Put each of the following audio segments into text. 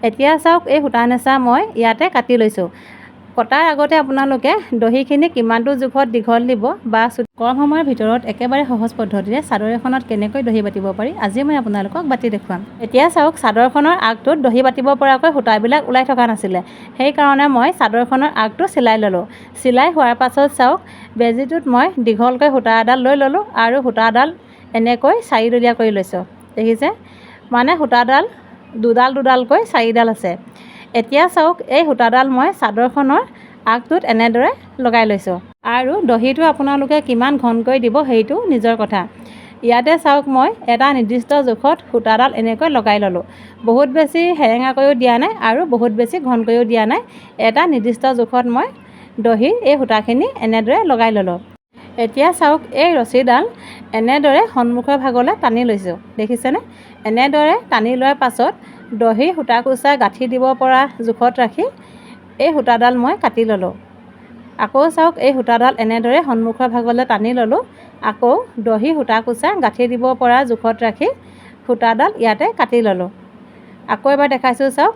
এতিয়া চাওক এই সূতা নেচা মই ইয়াতে কাটি লৈছোঁ। কটাৰ আগতে আপোনালোকে দহিখিনি কিমানটো জোখত দীঘল দিব বা কম সময়ৰ ভিতৰত একেবাৰে সহজ পদ্ধতিৰে চাদৰ এখনত কেনেকৈ দহি বাতিব পাৰি আজি মই আপোনালোকক বাতি দেখুৱাম। এতিয়া চাওক চাদৰখনৰ আগটোত দহি বাতিব পৰাকৈ সূতাবিলাক ওলাই থকা নাছিলে, সেইকাৰণে মই চাদৰখনৰ আগটো চিলাই ল'লোঁ। চিলাই হোৱাৰ পাছত চাওক বেজীটোত মই দীঘলকৈ সূতা এডাল লৈ ল'লোঁ আৰু সূতাডাল এনেকৈ চাৰিডলীয়া কৰি লৈছোঁ। দেখিছে, মানে সূতাডাল দুডাল দুডালকৈ চাৰিডাল আছে। এতিয়া চাওক এই সূতাডাল মই চাদৰখনৰ আগটোত এনেদৰে লগাই লৈছোঁ আৰু দহিটো আপোনালোকে কিমান ঘনকৈ দিব সেইটো নিজৰ কথা। ইয়াতে চাওক মই এটা নিৰ্দিষ্ট জোখত সূতাডাল এনেকৈ লগাই ল'লোঁ। বহুত বেছি সেৰেঙাকৈও দিয়া নাই আৰু বহুত বেছি ঘনকৈও দিয়া নাই, এটা নিৰ্দিষ্ট জোখত মই দহিৰ এই সূতাখিনি এনেদৰে লগাই ল'লোঁ। এতিয়া চাওক এই ৰছীডাল এনেদৰে সন্মুখৰ ভাগলৈ টানি লৈছোঁ। দেখিছেনে, এনেদৰে টানি লোৱাৰ পাছত দহি সূতা কুচা গাঁঠি দিব পৰা জোখত ৰাখি এই সূতাডাল মই কাটি ল'লোঁ। আকৌ চাওক এই সূতাডাল এনেদৰে সন্মুখৰ ভাগলৈ টানি ল'লোঁ। আকৌ দহি সূতা কুচা গাঁঠি দিব পৰা জোখত ৰাখি সূতাডাল ইয়াতে কাটি ল'লোঁ। আকৌ এবাৰ দেখাইছোঁ চাওক,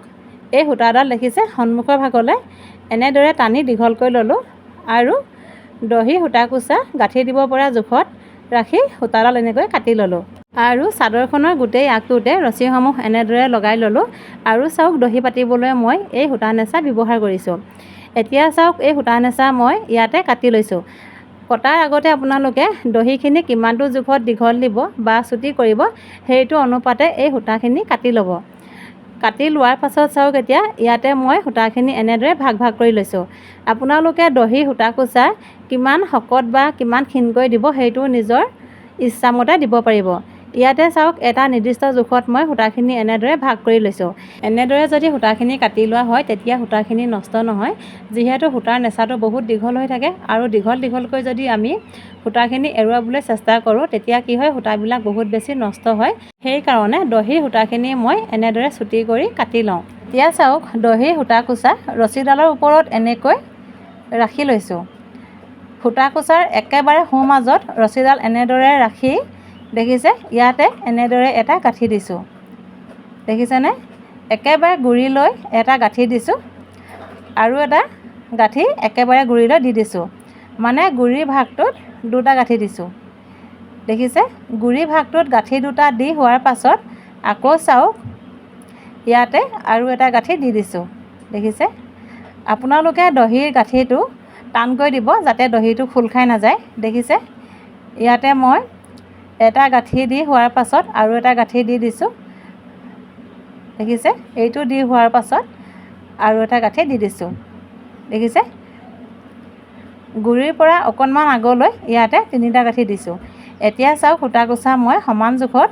এই সূতাডাল দেখিছে সন্মুখৰ ভাগলৈ এনেদৰে টানি দীঘলকৈ ল'লোঁ আৰু দহি সূতা কুচা গাঁঠি দিব পৰা জোখত ৰাখি সূতাডাল এনেকৈ কাটি ল'লোঁ আৰু চাদৰখনৰ গোটেই আগটোতে ৰছীসমূহ এনেদৰে লগাই ল'লোঁ আৰু চাওক দহি পাতিবলৈ মই এই সূতা নেচা ব্যৱহাৰ কৰিছোঁ। এতিয়া চাওক এই সূতা নেচা মই ইয়াতে কাটি লৈছোঁ। কটাৰ আগতে আপোনালোকে দহিখিনি কিমানটো জোখত দীঘল দিব বা চুটি কৰিব সেইটো অনুপাতে এই সূতাখিনি কাটি ল'ব। কাটি লোৱাৰ পাছত চাওক এতিয়া ইয়াতে মই সূতাখিনি এনেদৰে ভাগ ভাগ কৰি লৈছোঁ। আপোনালোকে দহি সূতা কুচা কিমান শকত বা কিমান ক্ষীণকৈ দিব সেইটো নিজৰ ইচ্ছামতে দিব পাৰিব। ইয়াতে চাওক এটা নিৰ্দিষ্ট জোখত মই সূতাখিনি এনেদৰে ভাগ কৰি লৈছোঁ। এনেদৰে যদি সূতাখিনি কাটি লোৱা হয় তেতিয়া সূতাখিনি নষ্ট নহয়, যিহেতু সূতাৰ নেচাটো বহুত দীঘল হৈ থাকে আৰু দীঘলকৈ যদি আমি সূতাখিনি এৰুৱাবলৈ চেষ্টা কৰোঁ তেতিয়া কি হয়, সূতাবিলাক বহুত বেছি নষ্ট হয়। সেইকাৰণে দহিৰ সূতাখিনি মই এনেদৰে চুটি কৰি কাটি লওঁ। এতিয়া চাওক দহিৰ সূতা কুচা ৰছীডালৰ ওপৰত এনেকৈ ৰাখি লৈছোঁ। সূতা কুচাৰ একেবাৰে সোঁমাজত ৰছীডাল এনেদৰে ৰাখি দেখিছে ইয়াতে এনেদৰে এটা গাঁঠি দিছোঁ। দেখিছেনে, একেবাৰে গুৰিলৈ এটা গাঁঠি দিছোঁ আৰু এটা গাঁঠি একেবাৰে গুৰিলৈ দি দিছোঁ, মানে গুৰি ভাগটোত দুটা গাঁঠি দিছোঁ। দেখিছে, গুৰি ভাগটোত গাঁঠি দুটা দি হোৱাৰ পাছত আকৌ চাওক ইয়াতে আৰু এটা গাঁঠি দি দিছোঁ। দেখিছে, আপোনালোকে দহিৰ গাঁঠিটো টানকৈ দিব যাতে দহিটো খোল খাই নাযায়। দেখিছে, ইয়াতে মই এটা গাঁঠি দি হোৱাৰ পাছত আৰু এটা গাঁঠি দি দিছোঁ। দেখিছে, এইটো দি হোৱাৰ পাছত আৰু এটা গাঁঠি দি দিছোঁ। দেখিছে, গুৰিৰ পৰা অকণমান আগলৈ ইয়াতে তিনিটা গাঁঠি দিছোঁ। এতিয়া চাওক সূতা কুচা মই সমান জোখত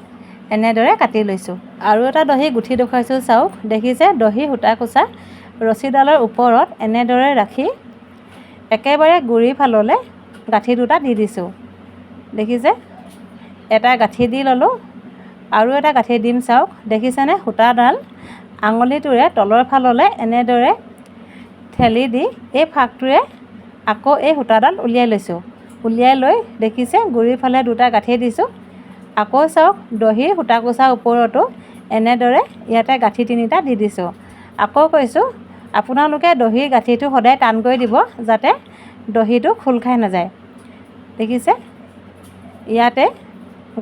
এনেদৰে কাটি লৈছোঁ আৰু এটা দহি গুঠি দেখুৱাইছোঁ। চাওক দেখিছে, দহি সূতা কুচা ৰছীডালৰ ওপৰত এনেদৰে ৰাখি একেবাৰে গুৰি ফাললৈ গাঁঠি দুটা দি দিছোঁ। দেখিছে, এটা গাঁঠি দি ল'লোঁ আৰু এটা গাঁঠি দিম। চাওক দেখিছেনে, সূতাডাল আঙুলিটোৰে তলৰ ফাললৈ এনেদৰে ঠেলি দি এই ফাকটোৰে আকৌ এই সূতাডাল উলিয়াই লৈছোঁ। উলিয়াই লৈ দেখিছে গুৰিৰ ফালে দুটা গাঁঠি দিছোঁ। আকৌ চাওক দহিৰ সূতা কুচাৰ ওপৰতো এনেদৰে ইয়াতে গাঁঠি তিনিটা দি দিছোঁ। আকৌ কৈছোঁ আপোনালোকে দহিৰ গাঁঠিটো সদায় টানকৈ দিব যাতে দহিটো খোল খাই নাযায়। দেখিছে, ইয়াতে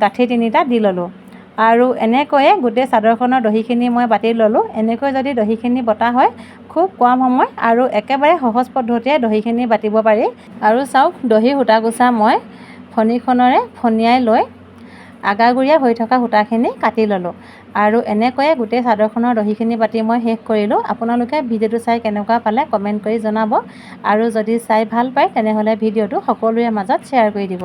গাঁঠি তিনিটা দি ল'লোঁ আৰু এনেকৈয়ে গোটেই চাদৰখনৰ দহিখিনি মই বাতি ল'লোঁ। এনেকৈ যদি দহিখিনি বটা হয় খুব কম সময় আৰু একেবাৰে সহজ পদ্ধতিৰে দহিখিনি বাতিব পাৰি। আৰু চাওক দহি সূতা কুচা মই ফণীখনেৰে ফণিয়াই লৈ আগাগুৰিয়া হৈ থকা সূতাখিনি কাটি ল'লোঁ আৰু এনেকৈয়ে গোটেই চাদৰখনৰ দহিখিনি বাতি মই শেষ কৰিলোঁ। আপোনালোকে ভিডিঅ'টো চাই কেনেকুৱা পালে কমেণ্ট কৰি জনাব আৰু যদি চাই ভাল পায় তেনেহ'লে ভিডিঅ'টো সকলোৰে মাজত শ্বেয়াৰ কৰি দিব।